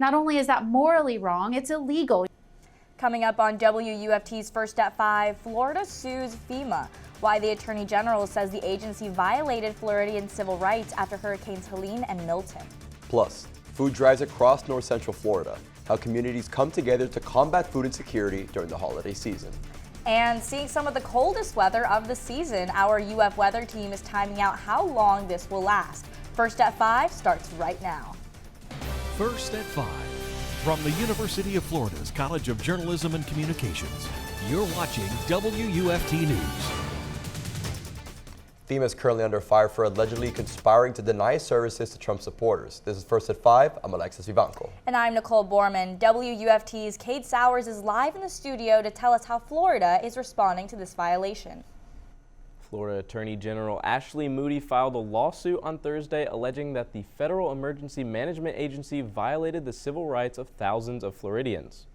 Not only is that morally wrong, it's illegal. Coming up on WUFT's First at 5, Florida sues FEMA. Why the Attorney General says the agency violated Floridian civil rights after Hurricanes Helene and Milton. Plus, food drives across north central Florida. How communities come together to combat food insecurity during the holiday season. And seeing some of the coldest weather of the season, our UF weather team is timing out how long this will last. First at 5 starts right now. First at 5. From the University of Florida's College of Journalism and Communications, you're watching WUFT News. FEMA is currently under fire for allegedly conspiring to deny services to Trump supporters. This is First at 5. I'm Alexis Vivanco. And I'm Nicole Borman. WUFT's Kate Sowers is live in the studio to tell us how Florida is responding to this violation. Florida Attorney General Ashley Moody filed a lawsuit on Thursday alleging that the Federal Emergency Management Agency violated the civil rights of thousands of Floridians.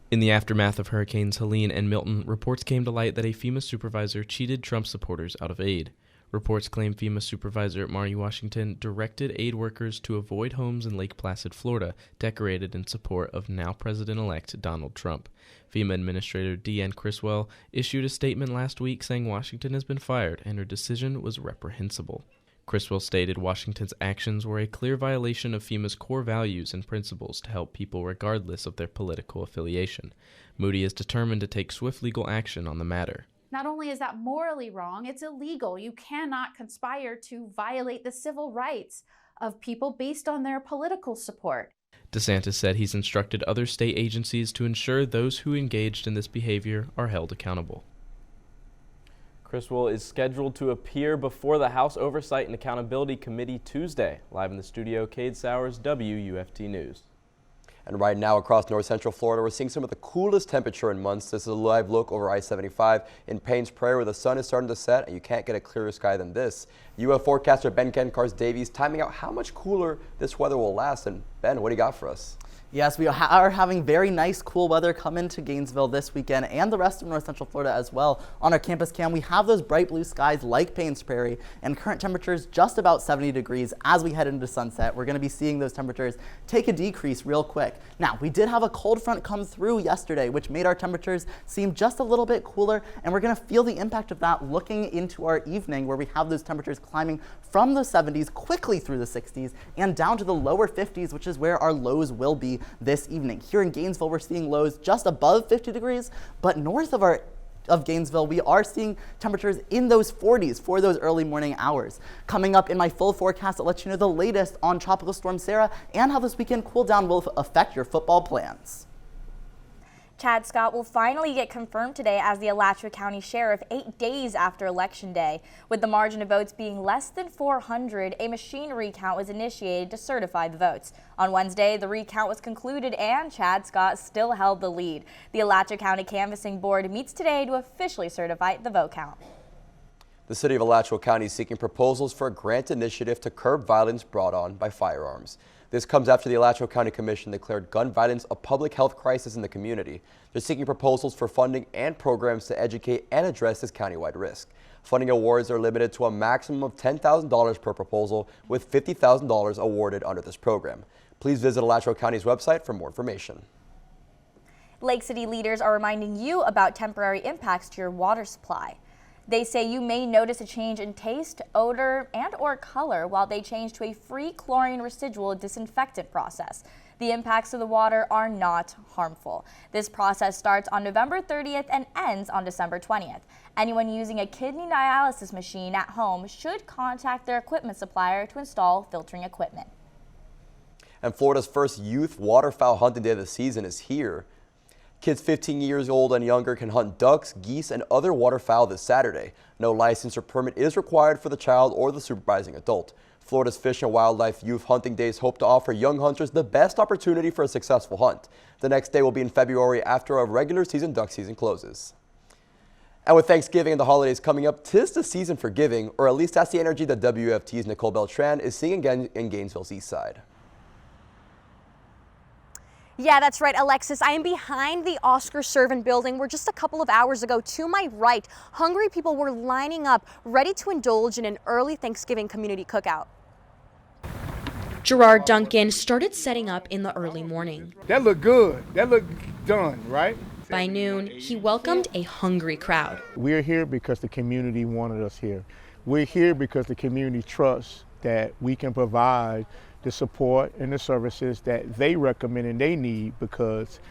In the aftermath of Hurricanes Helene and Milton, reports came to light that a FEMA supervisor cheated Trump supporters out of aid. Reports claim FEMA supervisor Marty Washington directed aid workers to avoid homes in Lake Placid, Florida, decorated in support of now President-elect Donald Trump. FEMA Administrator Deanne Criswell issued a statement last week saying Washington has been fired and her decision was reprehensible. Criswell stated Washington's actions were a clear violation of FEMA's core values and principles to help people regardless of their political affiliation. Moody is determined to take swift legal action on the matter. Not only is that morally wrong, it's illegal. You cannot conspire to violate the civil rights of people based on their political support. DeSantis said he's instructed other state agencies to ensure those who engaged in this behavior are held accountable. Criswell is scheduled to appear before the House Oversight and Accountability Committee Tuesday. Live in the studio, Kate Sowers, WUFT News. And right now across north central Florida, we're seeing some of the coolest temperature in months. This is a live look over I-75 in Paynes Prairie where the sun is starting to set and you can't get a clearer sky than this. UF forecaster Gancarz-Davies timing out how much cooler this weather will last. And Ben, what do you got for us? Yes, we are having very nice, cool weather come into Gainesville this weekend and the rest of north central Florida as well. On our campus cam, we have those bright blue skies like Paynes Prairie and current temperatures just about 70 degrees as we head into sunset. We're going to be seeing those temperatures take a decrease real quick. Now, we did have a cold front come through yesterday, which made our temperatures seem just a little bit cooler, and we're going to feel the impact of that looking into our evening where we have those temperatures climbing from the 70s quickly through the 60s and down to the lower 50s, which is where our lows will be this evening. Here in Gainesville, we're seeing lows just above 50 degrees, but north of Gainesville, we are seeing temperatures in those 40s for those early morning hours. Coming up in my full forecast, I'll let you know the latest on Tropical Storm Sarah and how this weekend cool down will affect your football plans. Chad Scott will finally get confirmed today as the Alachua County Sheriff 8 days after Election Day. With the margin of votes being less than 400, a machine recount was initiated to certify the votes. On Wednesday, the recount was concluded and Chad Scott still held the lead. The Alachua County Canvassing Board meets today to officially certify the vote count. The city of Alachua County is seeking proposals for a grant initiative to curb violence brought on by firearms. This comes after the Alachua County Commission declared gun violence a public health crisis in the community. They're seeking proposals for funding and programs to educate and address this countywide risk. Funding awards are limited to a maximum of $10,000 per proposal, with $50,000 awarded under this program. Please visit Alachua County's website for more information. Lake City leaders are reminding you about temporary impacts to your water supply. They say you may notice a change in taste, odor, and/or color while they change to a free chlorine residual disinfectant process. The impacts to the water are not harmful. This process starts on November 30th and ends on December 20th. Anyone using a kidney dialysis machine at home should contact their equipment supplier to install filtering equipment. And Florida's first youth waterfowl hunting day of the season is here. Kids 15 years old and younger can hunt ducks, geese, and other waterfowl this Saturday. No license or permit is required for the child or the supervising adult. Florida's Fish and Wildlife Youth Hunting Days hope to offer young hunters the best opportunity for a successful hunt. The next day will be in February after a regular season duck season closes. And with Thanksgiving and the holidays coming up, 'tis the season for giving, or at least that's the energy that WFT's Nicole Beltran is seeing again in Gainesville's east side. Yeah, that's right, Alexis. I am behind the Oscar Servant building where just a couple of hours ago, to my right, hungry people were lining up, ready to indulge in an early Thanksgiving community cookout. Gerard Duncan started setting up in the early morning. That looked good. That looked done, right? By noon, he welcomed a hungry crowd. We're here because the community wanted us here. We're here because the community trusts that we can provide the support and the services that they recommend and they need, because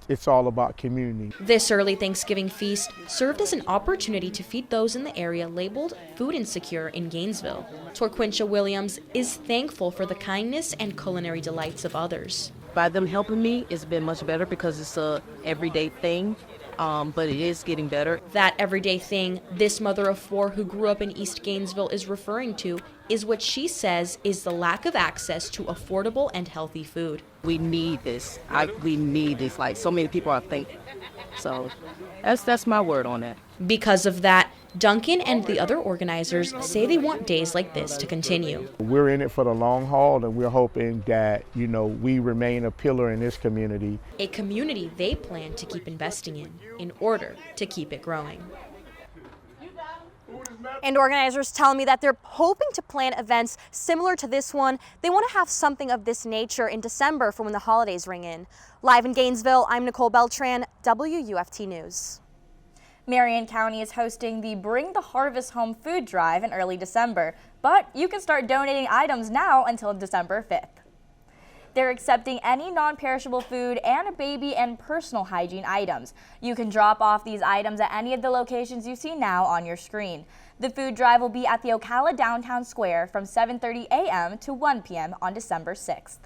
it's all about community. This early Thanksgiving feast served as an opportunity to feed those in the area labeled food insecure in Gainesville. Torquintia Williams is thankful for the kindness and culinary delights of others. By them helping me, it's been much better because it's a everyday thing, but it is getting better. That everyday thing this mother of four who grew up in East Gainesville is referring to is what she says is the lack of access to affordable and healthy food. We need this. We need this. Like so many people are thinking. So that's my word on that. Because of that, Duncan and the other organizers say they want days like this to continue. We're in it for the long haul, and we're hoping that, we remain a pillar in this community. A community they plan to keep investing in order to keep it growing. And organizers tell me that they're hoping to plan events similar to this one. They want to have something of this nature in December for when the holidays ring in. Live in Gainesville, I'm Nicole Beltran, WUFT News. Marion County is hosting the Bring the Harvest Home food drive in early December, but you can start donating items now until December 5th. They're accepting any non-perishable food and baby and personal hygiene items. You can drop off these items at any of the locations you see now on your screen. The food drive will be at the Ocala Downtown Square from 7:30 a.m. to 1 p.m. on December 6th.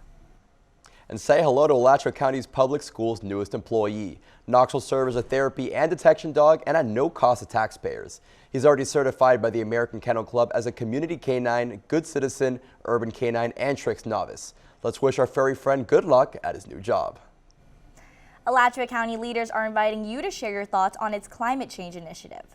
And say hello to Alachua County's public schools' newest employee. Knox will serve as a therapy and detection dog and at no cost to taxpayers. He's already certified by the American Kennel Club as a community canine, good citizen, urban canine, and tricks novice. Let's wish our furry friend good luck at his new job. Alachua County leaders are inviting you to share your thoughts on its climate change initiative.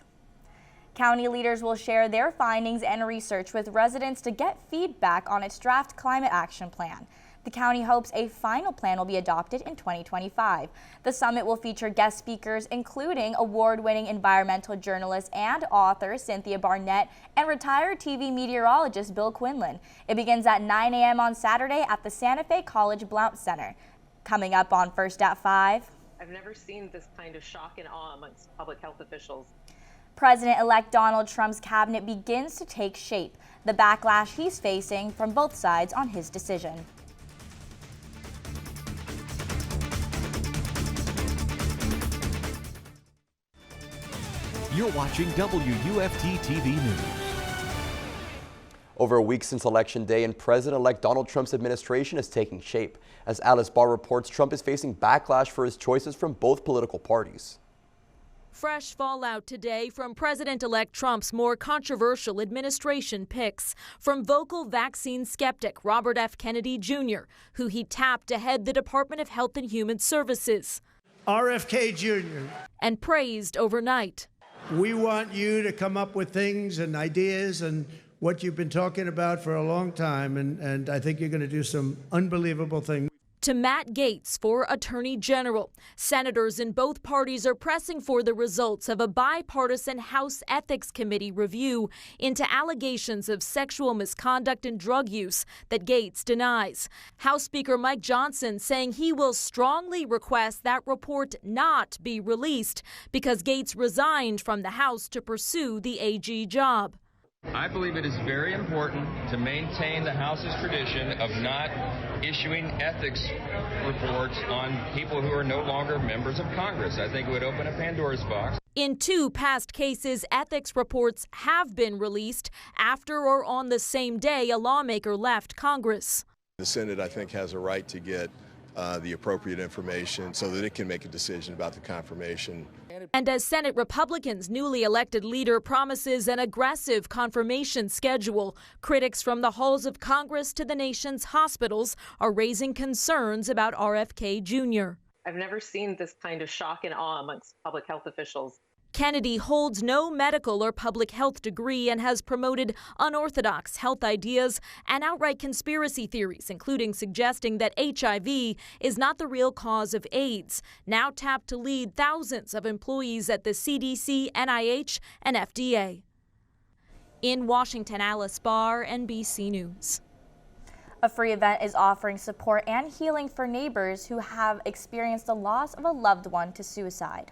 County leaders will share their findings and research with residents to get feedback on its draft climate action plan. The county hopes a final plan will be adopted in 2025. The summit will feature guest speakers, including award-winning environmental journalist and author Cynthia Barnett and retired TV meteorologist Bill Quinlan. It begins at 9 a.m. on Saturday at the Santa Fe College Blount Center. Coming up on First at 5. I've never seen this kind of shock and awe amongst public health officials. President-elect Donald Trump's cabinet begins to take shape. The backlash he's facing from both sides on his decision. You're watching WUFT-TV News. Over a week since Election Day, and President-elect Donald Trump's administration is taking shape. As Alice Barr reports, Trump is facing backlash for his choices from both political parties. Fresh fallout today from President-elect Trump's more controversial administration picks. From vocal vaccine skeptic Robert F. Kennedy Jr., who he tapped to head the Department of Health and Human Services. RFK Jr. And praised overnight. We want you to come up with things and ideas and what you've been talking about for a long time, and I think you're going to do some unbelievable things. To Matt Gaetz for Attorney General. Senators in both parties are pressing for the results of a bipartisan House Ethics Committee review into allegations of sexual misconduct and drug use that Gaetz denies. House Speaker Mike Johnson saying he will strongly request that report not be released because Gaetz resigned from the House to pursue the AG job. I believe it is very important to maintain the House's tradition of not issuing ethics reports on people who are no longer members of Congress. I think it would open a Pandora's box. In 2 past cases, ethics reports have been released after or on the same day a lawmaker left Congress. The Senate, I think, has a right to get the appropriate information so that it can make a decision about the confirmation. And as Senate Republicans' newly elected leader promises an aggressive confirmation schedule, critics from the halls of Congress to the nation's hospitals are raising concerns about RFK Jr. I've never seen this kind of shock and awe amongst public health officials. Kennedy holds no medical or public health degree and has promoted unorthodox health ideas and outright conspiracy theories, including suggesting that HIV is not the real cause of AIDS, now tapped to lead thousands of employees at the CDC, NIH, and FDA. In Washington, Alice Barr, NBC News. A free event is offering support and healing for neighbors who have experienced the loss of a loved one to suicide.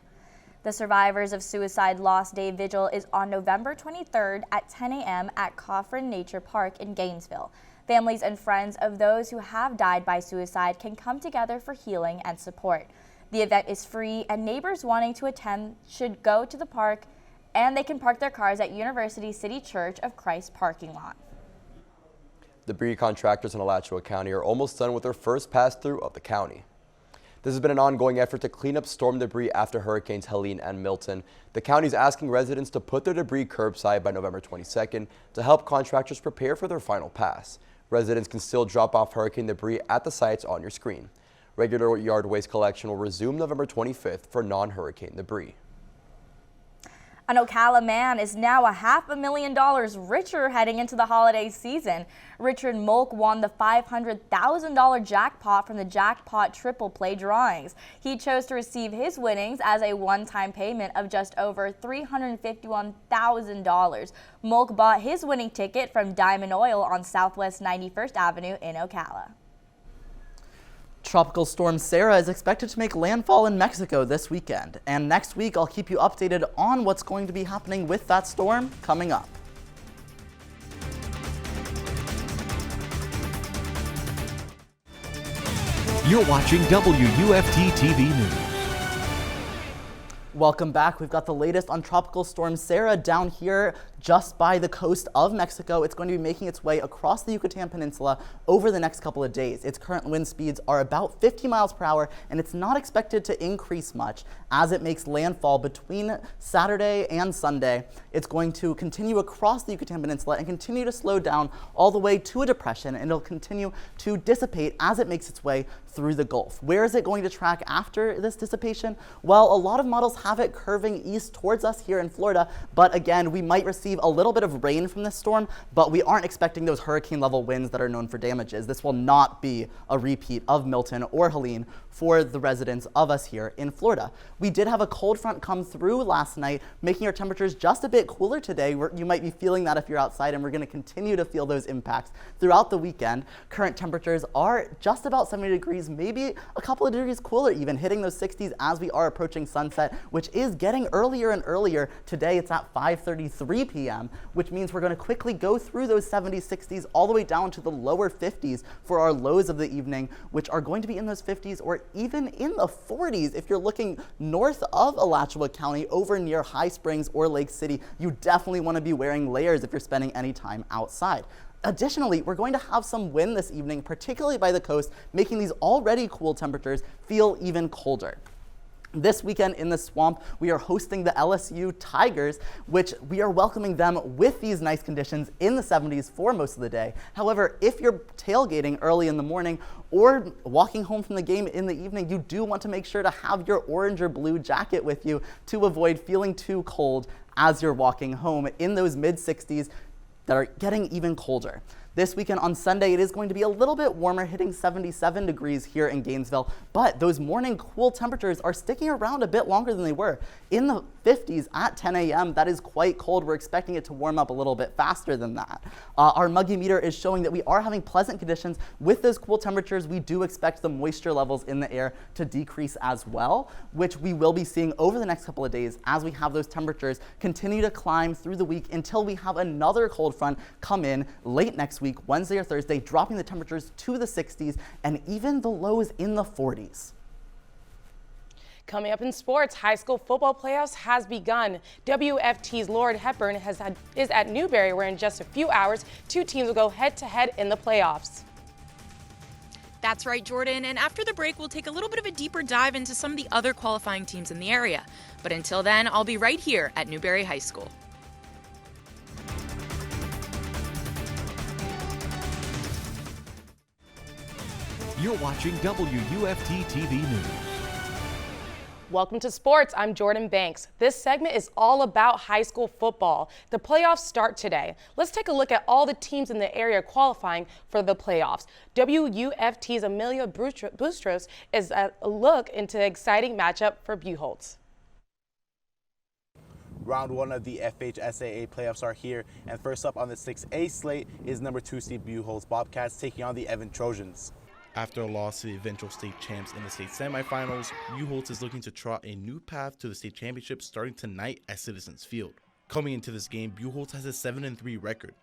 The Survivors of Suicide Loss Day Vigil is on November 23rd at 10 a.m. at Coffrin Nature Park in Gainesville. Families and friends of those who have died by suicide can come together for healing and support. The event is free, and neighbors wanting to attend should go to the park, and they can park their cars at University City Church of Christ parking lot. Debris contractors in Alachua County are almost done with their first pass-through of the county. This has been an ongoing effort to clean up storm debris after Hurricanes Helene and Milton. The county is asking residents to put their debris curbside by November 22nd to help contractors prepare for their final pass. Residents can still drop off hurricane debris at the sites on your screen. Regular yard waste collection will resume November 25th for non-hurricane debris. An Ocala man is now $500,000 richer heading into the holiday season. Richard Molk won the $500,000 jackpot from the jackpot triple play drawings. He chose to receive his winnings as a one-time payment of just over $351,000. Molk bought his winning ticket from Diamond Oil on Southwest 91st Avenue in Ocala. Tropical storm Sarah is expected to make landfall in Mexico this weekend. And next week, I'll keep you updated on what's going to be happening with that storm coming up. You're watching WUFT-TV News. Welcome back. We've got the latest on Tropical Storm Sarah down here just by the coast of Mexico. It's going to be making its way across the Yucatan Peninsula over the next couple of days. Its current wind speeds are about 50 miles per hour, and it's not expected to increase much as it makes landfall between Saturday and Sunday. It's going to continue across the Yucatan Peninsula and continue to slow down all the way to a depression, and it'll continue to dissipate as it makes its way through the Gulf. Where is it going to track after this dissipation? Well, a lot of models have it curving east towards us here in Florida, but again, we might receive a little bit of rain from this storm, but we aren't expecting those hurricane level winds that are known for damages. This will not be a repeat of Milton or Helene for the residents of us here in Florida. We did have a cold front come through last night, making our temperatures just a bit cooler today. You might be feeling that if you're outside, and we're going to continue to feel those impacts throughout the weekend. Current temperatures are just about 70 degrees, maybe a couple of degrees cooler even, hitting those 60s as we are approaching sunset, which is getting earlier and earlier. Today it's at 5:33 p.m., which means we're going to quickly go through those 70s, 60s, all the way down to the lower 50s for our lows of the evening, which are going to be in those 50s or even in the 40s. If you're looking north of Alachua County over near High Springs or Lake City, you definitely want to be wearing layers if you're spending any time outside. Additionally, we're going to have some wind this evening, particularly by the coast, making these already cool temperatures feel even colder. This weekend in the swamp, we are hosting the LSU Tigers, which we are welcoming them with these nice conditions in the 70s for most of the day. However, if you're tailgating early in the morning or walking home from the game in the evening, you do want to make sure to have your orange or blue jacket with you to avoid feeling too cold as you're walking home in those mid-60s that are getting even colder. This weekend on Sunday, it is going to be a little bit warmer, hitting 77 degrees here in Gainesville, but those morning cool temperatures are sticking around a bit longer than they were. In the 50s at 10 a.m., that is quite cold. We're expecting it to warm up a little bit faster than that. Our muggy meter is showing that we are having pleasant conditions. With those cool temperatures, we do expect the moisture levels in the air to decrease as well, which we will be seeing over the next couple of days as we have those temperatures continue to climb through the week until we have another cold front come in late next week, Wednesday or Thursday, dropping the temperatures to the 60s and even the lows in the 40s. Coming up in sports, high school football playoffs has begun. WFT's Lord Hepburn is at Newberry, where in just a few hours, two teams will go head-to-head in the playoffs. That's right, Jordyn. And after the break, we'll take a little bit of a deeper dive into some of the other qualifying teams in the area. But until then, I'll be right here at Newberry High School. You're watching WUFT-TV News. Welcome to sports. I'm Jordyn Banks. This segment is all about high school football. The playoffs start today. Let's take a look at all the teams in the area qualifying for the playoffs. WUFT's Amelia Bustros is a look into an exciting matchup for Buchholz. Round 1 of the FHSAA playoffs are here, and first up on the 6A slate is number 2 seed Buchholz Bobcats taking on the Evan Trojans. After a loss to the eventual state champs in the state semifinals, Buchholz is looking to trot a new path to the state championship starting tonight at Citizens Field. Coming into this game, Buchholz has a 7-3 record,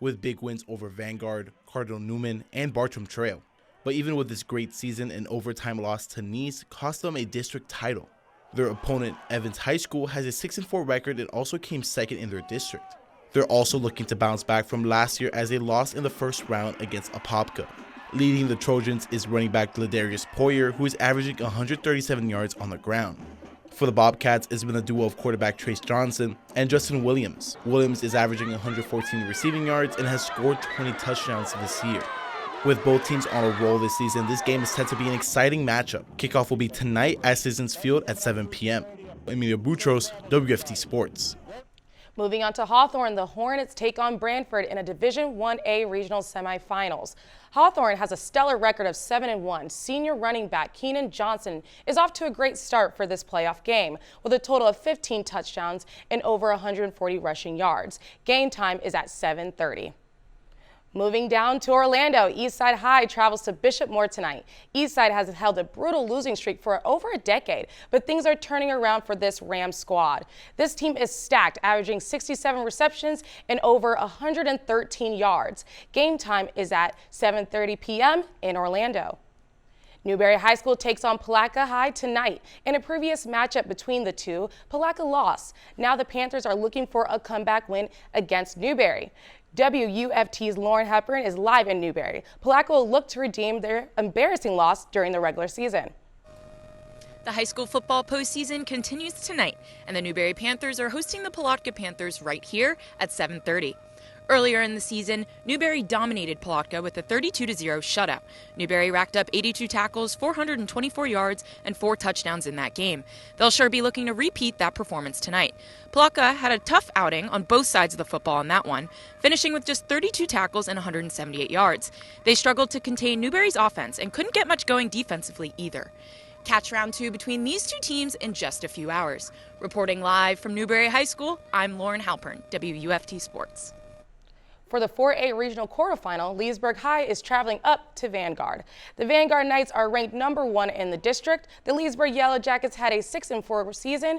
with big wins over Vanguard, Cardinal Newman, and Bartram Trail. But even with this great season, an overtime loss to Nice cost them a district title. Their opponent, Evans High School, has a 6-4 record and also came second in their district. They're also looking to bounce back from last year as they lost in the first round against Apopka. Leading the Trojans is running back Ladarius Poyer, who is averaging 137 yards on the ground. For the Bobcats, it's been a duo of quarterback Trace Johnson and Justin Williams. Williams is averaging 114 receiving yards and has scored 20 touchdowns this year. With both teams on a roll this season, this game is set to be an exciting matchup. Kickoff will be tonight at Citizens Field at 7 p.m. Emilio Boutros, WFT Sports. Moving on to Hawthorne, the Hornets take on Brantford in a Division 1A regional semifinals. Hawthorne has a stellar record of 7-1. Senior running back Keenan Johnson is off to a great start for this playoff game with a total of 15 touchdowns and over 140 rushing yards. Game time is at 7:30. Moving down to Orlando, Eastside High travels to Bishop Moore tonight. Eastside has held a brutal losing streak for over a decade, but things are turning around for this Rams squad. This team is stacked, averaging 67 receptions and over 113 yards. Game time is at 7:30 p.m. in Orlando. Newberry High School takes on Palatka High tonight. In a previous matchup between the two, Palatka lost. Now the Panthers are looking for a comeback win against Newberry. WUFT's Lauren Hepburn is live in Newberry. Palatka will look to redeem their embarrassing loss during the regular season. The high school football postseason continues tonight, and the Newberry Panthers are hosting the Palatka Panthers right here at 7:30. Earlier in the season, Newberry dominated Palatka with a 32-0 shutout. Newberry racked up 82 tackles, 424 yards, and 4 touchdowns in that game. They'll sure be looking to repeat that performance tonight. Palatka had a tough outing on both sides of the football in that one, finishing with just 32 tackles and 178 yards. They struggled to contain Newberry's offense and couldn't get much going defensively either. Catch round 2 between these two teams in just a few hours. Reporting live from Newberry High School, I'm Lauren Halpern, WUFT Sports. For the 4A regional quarterfinal, Leesburg High is traveling up to Vanguard. The Vanguard Knights are ranked number 1 in the district. The Leesburg Yellow Jackets had a 6-4 season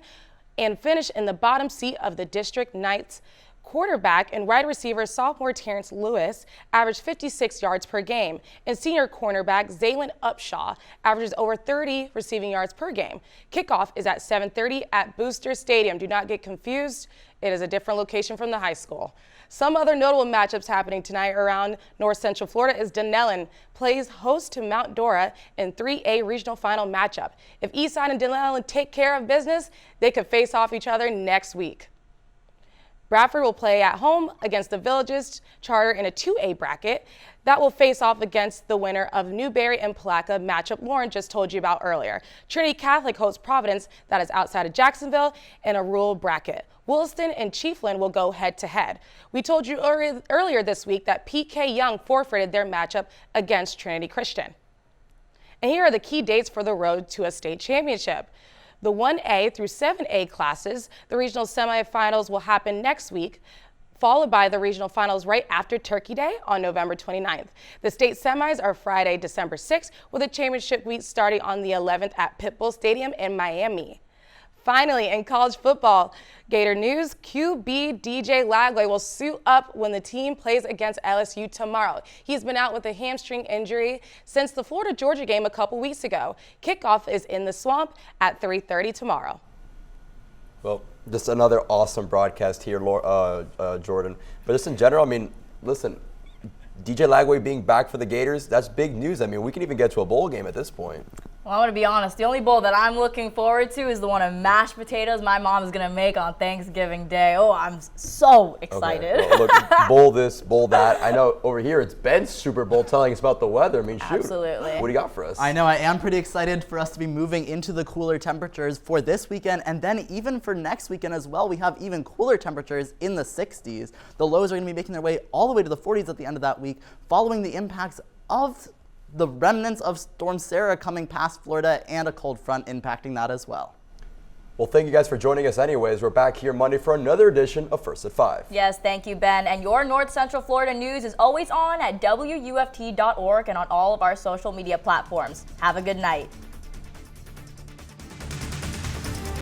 and finished in the bottom seat of the district. Knights quarterback and wide receiver sophomore Terrence Lewis averaged 56 yards per game, and senior cornerback Zaylin Upshaw averages over 30 receiving yards per game. Kickoff is at 7:30 at Booster Stadium. Do not get confused. It is a different location from the high school. Some other notable matchups happening tonight around North Central Florida is Dunellen plays host to Mount Dora in 3A regional final matchup. If Eastside and Dunellen take care of business, they could face off each other next week. Bradford will play at home against the Villages Charter in a 2A bracket. That will face off against the winner of Newberry and Palatka matchup Lauren just told you about earlier. Trinity Catholic hosts Providence, that is outside of Jacksonville, in a rural bracket. Williston and Chiefland will go head-to-head. We told you earlier this week that PK Young forfeited their matchup against Trinity Christian. And here are the key dates for the road to a state championship. The 1A through 7A classes, the regional semifinals will happen next week, followed by the regional finals right after Turkey Day on November 29th. The state semis are Friday, December 6th, with a championship week starting on the 11th at Pitbull Stadium in Miami. Finally, in college football, Gator news, QB DJ Lagway will suit up when the team plays against LSU tomorrow. He's been out with a hamstring injury since the Florida-Georgia game a couple weeks ago. Kickoff is in the Swamp at 3:30 tomorrow. Well, just another awesome broadcast here, Jordyn. But just in general, I mean, listen, DJ Lagway being back for the Gators, that's big news. I mean, we can even get to a bowl game at this point. Well, I'm going to be honest. The only bowl that I'm looking forward to is the one of mashed potatoes my mom is going to make on Thanksgiving Day. Oh, I'm so excited. Okay. Well, look, bowl this, bowl that. I know over here it's Ben's Super Bowl telling us about the weather. I mean, shoot. Absolutely. What do you got for us? I know. I am pretty excited for us to be moving into the cooler temperatures for this weekend, and then even for next weekend as well. We have even cooler temperatures in the 60s. The lows are going to be making their way all the way to the 40s at the end of that week, following the impacts of the remnants of Storm Sarah coming past Florida and a cold front impacting that as well. Well, thank you guys for joining us anyways. We're back here Monday for another edition of First at 5. Yes, thank you, Ben. And your North Central Florida news is always on at WUFT.org and on all of our social media platforms. Have a good night.